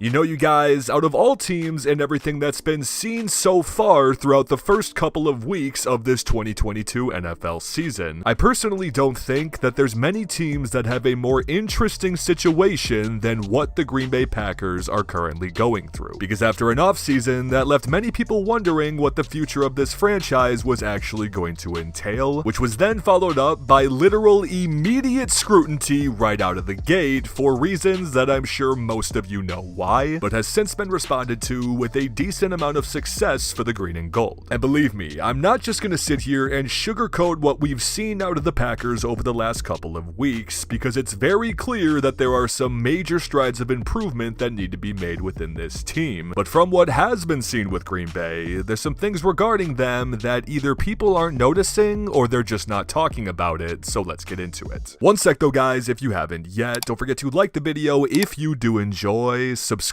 You know, you guys, out of all teams and everything that's been seen so far throughout the first couple of weeks of this 2022 NFL season, I personally don't think that there's many teams that have a more interesting situation than what the Green Bay Packers are currently going through. Because after an offseason that left many people wondering what the future of this franchise was actually going to entail, which was then followed up by literal immediate scrutiny right out of the gate for reasons that I'm sure most of you know why, but has since been responded to with a decent amount of success for the green and gold. And believe me, I'm not just going to sit here and sugarcoat what we've seen out of the Packers over the last couple of weeks, because it's very clear that there are some major strides of improvement that need to be made within this team. But from what has been seen with Green Bay, there's some things regarding them that either people aren't noticing or they're just not talking about it, so let's get into it. One sec though, guys, if you haven't yet, don't forget to like the video if you do enjoy, subscribe,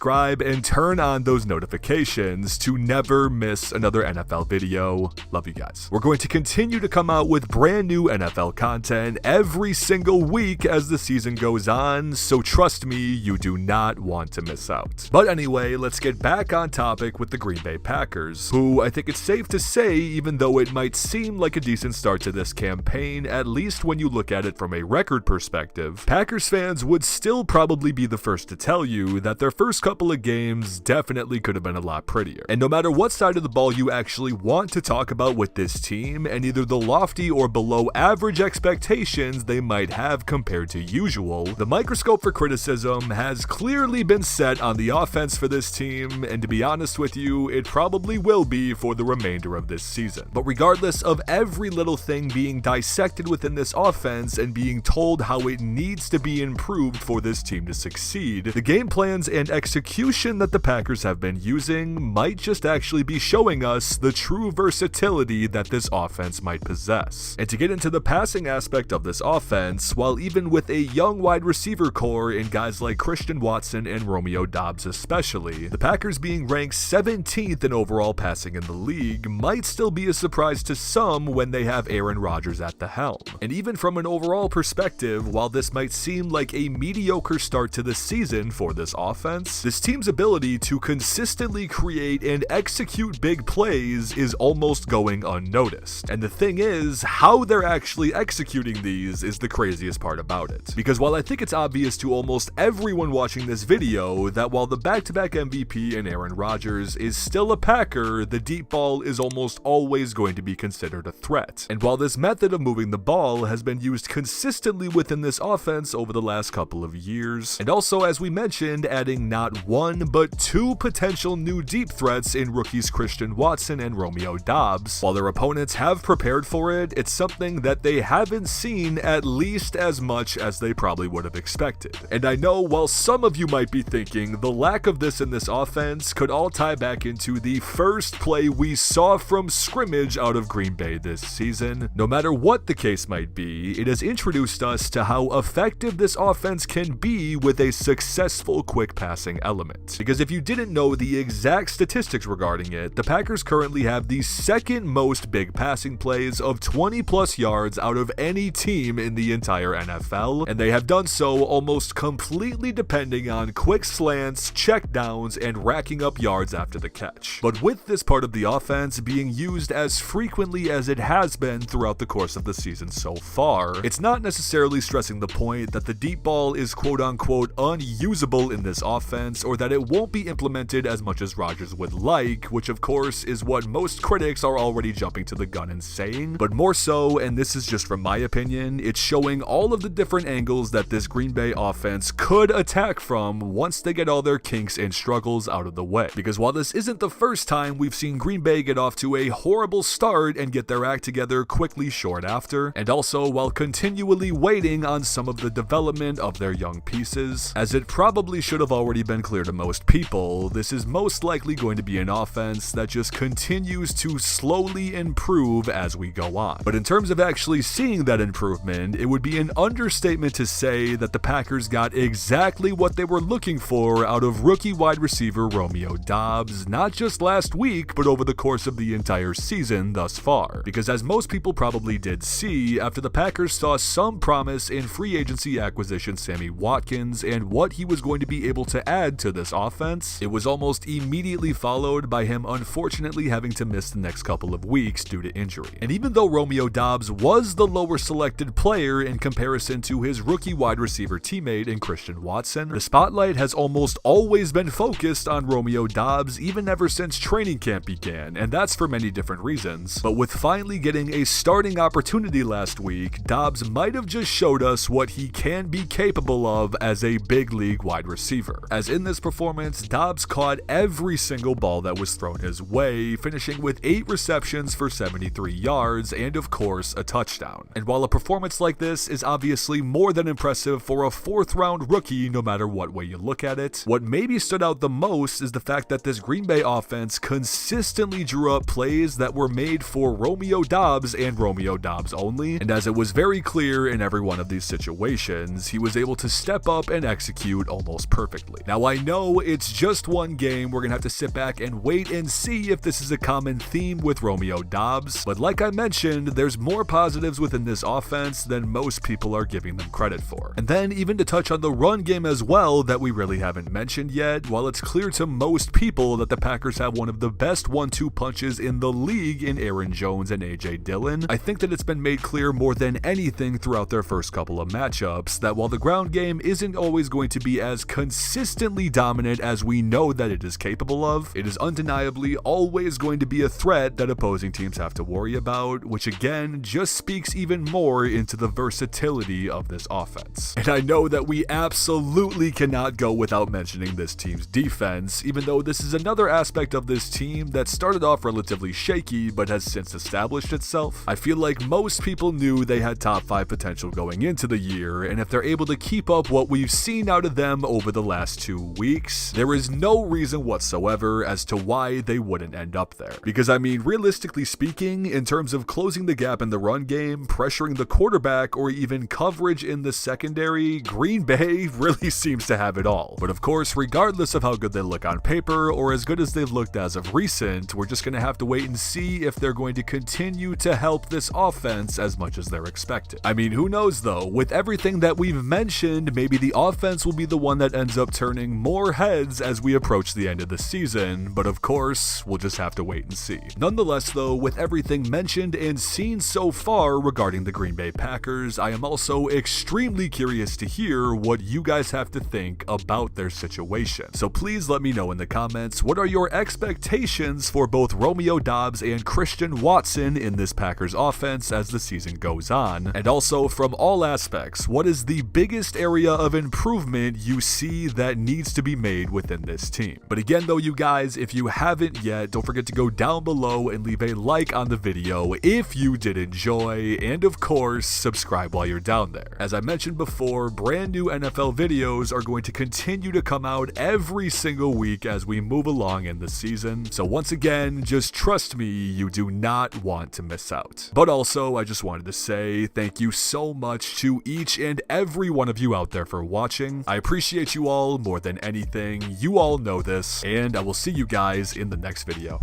and turn on those notifications to never miss another NFL video. Love you guys. We're going to continue to come out with brand new NFL content every single week as the season goes on, so trust me, you do not want to miss out. But anyway, let's get back on topic with the Green Bay Packers, who I think it's safe to say, even though it might seem like a decent start to this campaign, at least when you look at it from a record perspective, Packers fans would still probably be the first to tell you that their first couple of games definitely could have been a lot prettier. And no matter what side of the ball you actually want to talk about with this team, and either the lofty or below average expectations they might have compared to usual, the microscope for criticism has clearly been set on the offense for this team, and to be honest with you, it probably will be for the remainder of this season. But regardless of every little thing being dissected within this offense and being told how it needs to be improved for this team to succeed, the game plans and execution that the Packers have been using might just actually be showing us the true versatility that this offense might possess. And to get into the passing aspect of this offense, while even with a young wide receiver core in guys like Christian Watson and Romeo Doubs especially, the Packers being ranked 17th in overall passing in the league might still be a surprise to some when they have Aaron Rodgers at the helm. And even from an overall perspective, while this might seem like a mediocre start to the season for this offense, this team's ability to consistently create and execute big plays is almost going unnoticed. And the thing is, how they're actually executing these is the craziest part about it. Because while I think it's obvious to almost everyone watching this video that while the back-to-back MVP in Aaron Rodgers is still a Packer, the deep ball is almost always going to be considered a threat. And while this method of moving the ball has been used consistently within this offense over the last couple of years, and also as we mentioned, adding not one but two potential new deep threats in rookies Christian Watson and Romeo Doubs, while their opponents have prepared for it, it's something that they haven't seen at least as much as they probably would have expected. And I know while some of you might be thinking the lack of this in this offense could all tie back into the first play we saw from scrimmage out of Green Bay this season, no matter what the case might be, it has introduced us to how effective this offense can be with a successful quick passing element. Because if you didn't know the exact statistics regarding it, the Packers currently have the second most big passing plays of 20 plus yards out of any team in the entire NFL, and they have done so almost completely depending on quick slants, check downs, and racking up yards after the catch. But with this part of the offense being used as frequently as it has been throughout the course of the season so far, it's not necessarily stressing the point that the deep ball is quote-unquote unusable in this offense, or that it won't be implemented as much as Rodgers would like, which of course is what most critics are already jumping to the gun and saying, but more so, and this is just from my opinion, it's showing all of the different angles that this Green Bay offense could attack from once they get all their kinks and struggles out of the way. Because while this isn't the first time we've seen Green Bay get off to a horrible start and get their act together quickly short after, and also while continually waiting on some of the development of their young pieces, as it probably should have already been clear to most people, this is most likely going to be an offense that just continues to slowly improve as we go on. But in terms of actually seeing that improvement, it would be an understatement to say that the Packers got exactly what they were looking for out of rookie wide receiver Romeo Doubs, not just last week, but over the course of the entire season thus far. Because as most people probably did see, after the Packers saw some promise in free agency acquisition Sammy Watkins and what he was going to be able to add had to this offense, it was almost immediately followed by him unfortunately having to miss the next couple of weeks due to injury. And even though Romeo Doubs was the lower selected player in comparison to his rookie wide receiver teammate in Christian Watson, the spotlight has almost always been focused on Romeo Doubs even ever since training camp began, and that's for many different reasons. But with finally getting a starting opportunity last week, Doubs might have just showed us what he can be capable of as a big league wide receiver. As in this performance, Doubs caught every single ball that was thrown his way, finishing with 8 receptions for 73 yards and of course a touchdown. And while a performance like this is obviously more than impressive for a 4th round rookie no matter what way you look at it, what maybe stood out the most is the fact that this Green Bay offense consistently drew up plays that were made for Romeo Doubs and Romeo Doubs only, and as it was very clear in every one of these situations, he was able to step up and execute almost perfectly. Now I know it's just one game, we're gonna have to sit back and wait and see if this is a common theme with Romeo Doubs, but like I mentioned, there's more positives within this offense than most people are giving them credit for. And then even to touch on the run game as well that we really haven't mentioned yet, while it's clear to most people that the Packers have one of the best 1-2 punches in the league in Aaron Jones and AJ Dillon, I think that it's been made clear more than anything throughout their first couple of matchups that while the ground game isn't always going to be as consistently dominant as we know that it is capable of, it is undeniably always going to be a threat that opposing teams have to worry about, which again just speaks even more into the versatility of this offense. And I know that we absolutely cannot go without mentioning this team's defense, even though this is another aspect of this team that started off relatively shaky but has since established itself. I feel like most people knew they had top 5 potential going into the year, and if they're able to keep up what we've seen out of them over the last 2 weeks, there is no reason whatsoever as to why they wouldn't end up there. Because I mean, realistically speaking, in terms of closing the gap in the run game, pressuring the quarterback, or even coverage in the secondary, Green Bay really seems to have it all. But of course, regardless of how good they look on paper, or as good as they've looked as of recent, we're just going to have to wait and see if they're going to continue to help this offense as much as they're expected. I mean, who knows though, with everything that we've mentioned, maybe the offense will be the one that ends up turning more heads as we approach the end of the season, but of course, we'll just have to wait and see. Nonetheless though, with everything mentioned and seen so far regarding the Green Bay Packers, I am also extremely curious to hear what you guys have to think about their situation. So please let me know in the comments, what are your expectations for both Romeo Doubs and Christian Watson in this Packers offense as the season goes on? And also from all aspects, what is the biggest area of improvement you see that needs to be made within this team? But again though, you guys, if you haven't yet, don't forget to go down below and leave a like on the video if you did enjoy, and of course, subscribe while you're down there. As I mentioned before, brand new NFL videos are going to continue to come out every single week as we move along in the season. So once again, just trust me, you do not want to miss out. But also, I just wanted to say thank you so much to each and every one of you out there for watching. I appreciate you all more than anything. You all know this, and I will see you guys in the next video.